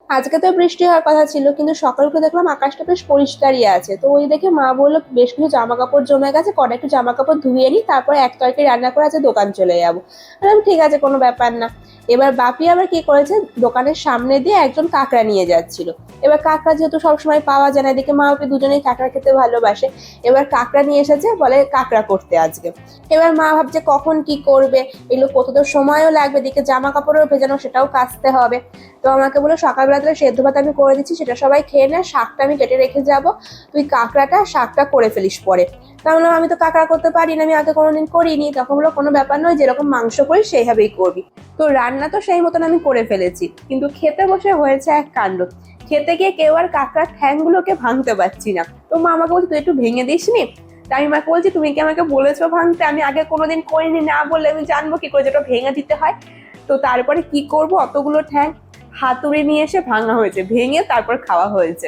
আজকে তো বৃষ্টি হওয়ার কথা ছিল, কিন্তু সকাল করে দেখলাম আকাশটা বেশ পরিষ্কারই আছে। তো ওই দেখে মা বললো বেশ কিছু জামা কাপড় জমে গেছে, কটা একটু জামা কাপড় ধুয়ে নিই, তারপর এক তরকারি রান্না করে আছে দোকান চলে যাবো। বললাম ঠিক আছে, কোনো ব্যাপার না। এবার বাপি আবার কি করেছে, দোকানের সামনে দিয়ে একজন কাঁকড়া নিয়ে যাচ্ছিল। এবার কাঁকড়া যেহেতু সবসময় পাওয়া যায় না, এদিকে মা বাপি দুজনেই কাঁকড়া খেতে ভালোবাসে। এবার কাঁকড়া নিয়ে এসেছে, বলে কাঁকড়া করতে আজকে। এবার মা ভাবছে কখন কি করবে, এগুলো কত তো সময়ও লাগবে, দিকে জামা কাপড়ও ভেজানো, সেটাও কাচতে হবে। তো আমাকে বলে সকালবেলা তাহলে সেদ্ধ ভাত আমি করে দিচ্ছি, সেটা সবাই খেয়ে নেয়, শাকটা আমি কেটে রেখে যাব, তুই কাঁকড়াটা শাকটা করে ফেলিস পরে। তা বললাম আমি তো কাঁকড়া করতে পারি না, আমি আগে কোনোদিন করিনি। তখন বললো কোনো ব্যাপার নয়, যেরকম মাংস করি সেইভাবেই করবি। তো রান্না তো সেই মতন আমি করে ফেলেছি, কিন্তু খেতে বসে হয়েছে এক কাণ্ড। খেতে গিয়ে কেউ আর কাঁকড়ার ঠ্যাংগুলোকে ভাঙতে পারছি না। তো মা আমাকে বলছে তুই একটু ভেঙে দিস নি। তাই আমি মাকে বলছি তুমি কি আমাকে বলেছো ভাঙতে, আমি আগে কোনোদিন করিনি, না বললে আমি জানবো কি করে যেটা ভেঙে দিতে হয়। তো তারপরে কি করব, অতগুলো ঠ্যাং হাতুড়ি নিয়ে এসে ভাঙা হয়েছে, ভেঙে তারপর খাওয়া হয়েছে।